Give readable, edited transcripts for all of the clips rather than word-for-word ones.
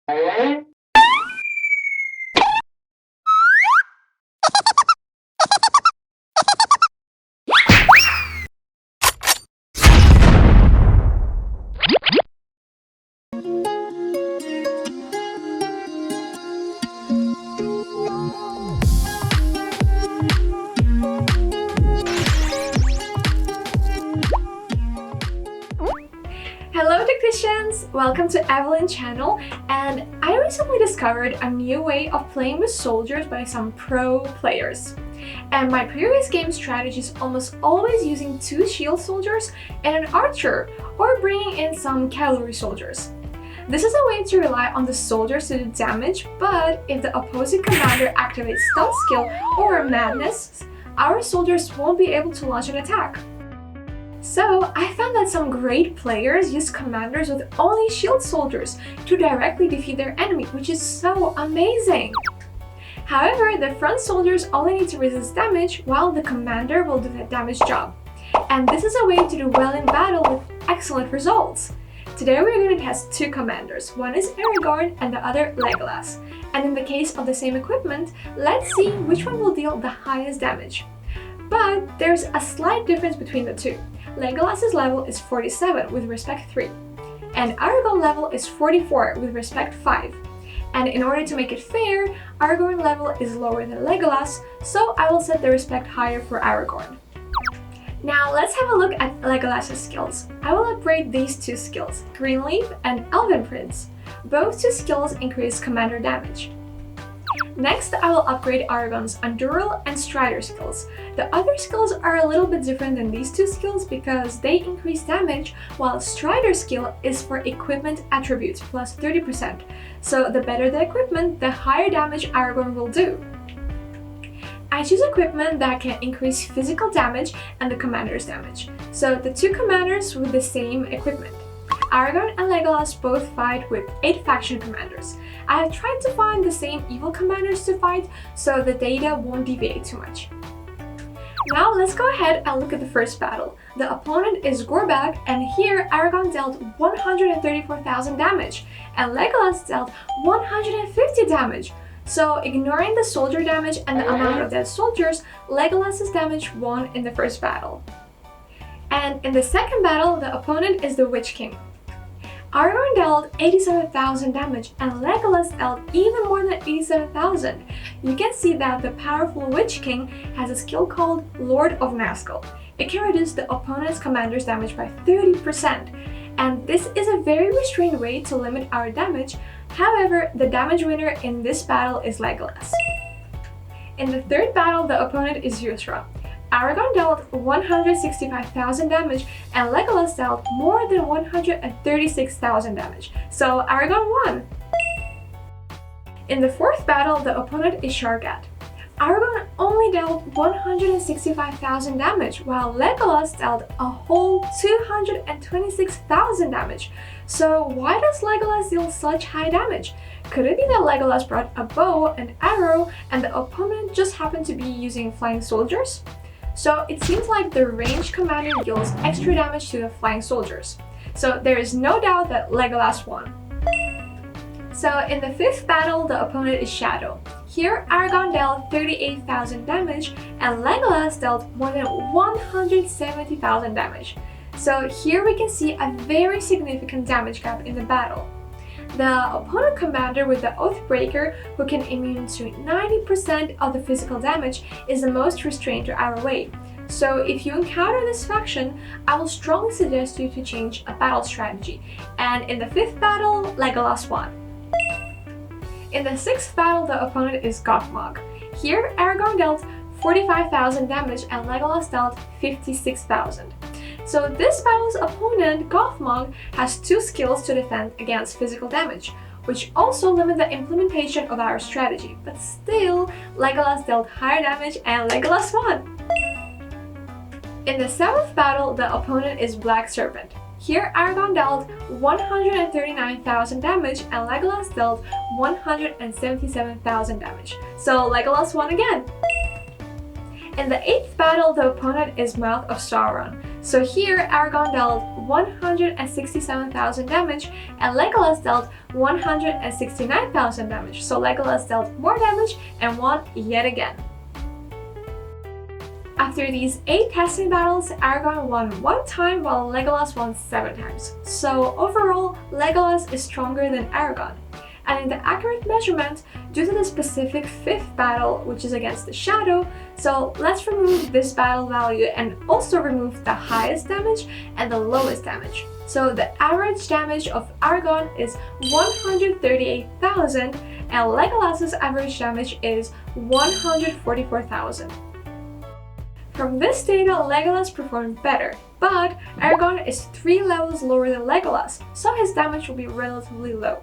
Hello tacticians! Welcome to Evelyn channel, and I recently discovered a new way of playing with soldiers by some pro players. And my previous game strategy is almost always using 2 shield soldiers and an archer, or bringing in some cavalry soldiers. This is a way to rely on the soldiers to do damage, but if the opposing commander activates stun skill or madness, our soldiers won't be able to launch an attack. So I found that some great players use commanders with only shield soldiers to directly defeat their enemy, which is so amazing! However, the front soldiers only need to resist damage while the commander will do the damage job. And this is a way to do well in battle with excellent results. Today we're going to test 2 commanders. One is Aragorn and the other Legolas. And in the case of the same equipment, let's see which one will deal the highest damage. But there's a slight difference between the 2. Legolas's level is 47 with respect 3, and Aragorn level is 44 with respect 5. And in order to make it fair, Aragorn level is lower than Legolas, so I will set the respect higher for Aragorn. Now let's have a look at Legolas's skills. I will upgrade these 2 skills, Greenleaf and Elven Prince. Both 2 skills increase commander damage. Next, I will upgrade Aragorn's Endural and Strider skills. The other skills are a little bit different than these 2 skills because they increase damage, while Strider skill is for equipment attributes plus 30%. So the better the equipment, the higher damage Aragorn will do. I choose equipment that can increase physical damage and the commander's damage. So the 2 commanders with the same equipment. Aragorn and Legolas both fight with 8 faction commanders. I have tried to find the same evil commanders to fight, so the data won't deviate too much. Now let's go ahead and look at the first battle. The opponent is Gorbag, and here Aragorn dealt 134,000 damage, and Legolas dealt 150 damage. So ignoring the soldier damage and the amount of dead soldiers, Legolas's damage won in the first battle. And in the second battle, the opponent is the Witch King. Aragorn dealt 87,000 damage and Legolas dealt even more than 87,000. You can see that the powerful Witch King has a skill called Lord of Nazgul. It can reduce the opponent's commander's damage by 30%. And this is a very restrained way to limit our damage. However, the damage winner in this battle is Legolas. In the third battle, the opponent is Yusra. Aragorn dealt 165,000 damage and Legolas dealt more than 136,000 damage, so Aragorn won! In the fourth battle, the opponent is Shargat. Aragorn only dealt 165,000 damage, while Legolas dealt a whole 226,000 damage. So why does Legolas deal such high damage? Could it be that Legolas brought a bow and arrow and the opponent just happened to be using flying soldiers? So it seems like the ranged commander deals extra damage to the flying soldiers. So there is no doubt that Legolas won. So in the fifth battle, the opponent is Shadow. Here, Aragorn dealt 38,000 damage and Legolas dealt more than 170,000 damage. So here we can see a very significant damage gap in the battle. The opponent commander with the Oathbreaker, who can immune to 90% of the physical damage, is the most restrained to our way. So if you encounter this faction, I will strongly suggest you to change a battle strategy. And in the fifth battle, Legolas won. In the sixth battle, the opponent is Gothmog. Here, Aragorn dealt 45,000 damage and Legolas dealt 56,000. So this battle's opponent, Gothmog, has 2 skills to defend against physical damage, which also limit the implementation of our strategy. But still, Legolas dealt higher damage and Legolas won! In the seventh battle, the opponent is Black Serpent. Here, Aragorn dealt 139,000 damage and Legolas dealt 177,000 damage. So Legolas won again! In the eighth battle, the opponent is Mouth of Sauron. So here, Aragorn dealt 167,000 damage and Legolas dealt 169,000 damage. So Legolas dealt more damage and won yet again. After these 8 testing battles, Aragorn won 1 time while Legolas won 7 times. So overall, Legolas is stronger than Aragorn. And in the accurate measurement, due to the specific 5th battle, which is against the Shadow, so let's remove this battle value and also remove the highest damage and the lowest damage. So the average damage of Aragorn is 138,000 and Legolas's average damage is 144,000. From this data, Legolas performed better, but Aragorn is 3 levels lower than Legolas, so his damage will be relatively low.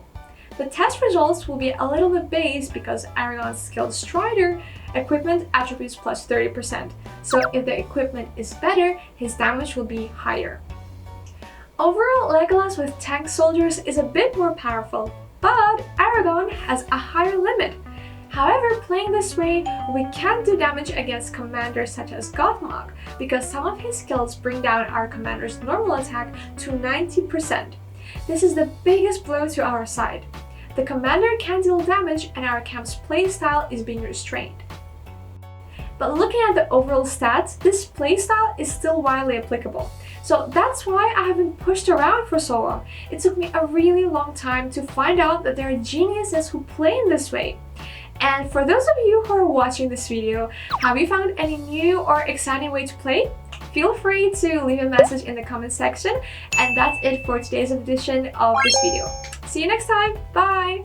The test results will be a little bit based because Aragorn's skilled Strider equipment attributes plus 30%, so if the equipment is better, his damage will be higher. Overall, Legolas with tank soldiers is a bit more powerful, but Aragorn has a higher limit. However, playing this way, we can do damage against commanders such as Gothmog, because some of his skills bring down our commander's normal attack to 90%. This is the biggest blow to our side. The commander can deal damage and our camp's playstyle is being restrained. But looking at the overall stats, this playstyle is still widely applicable. So that's why I have been pushed around for so long. It took me a really long time to find out that there are geniuses who play in this way. And for those of you who are watching this video, have you found any new or exciting way to play? Feel free to leave a message in the comment section. And that's it for today's edition of this video. See you next time. Bye!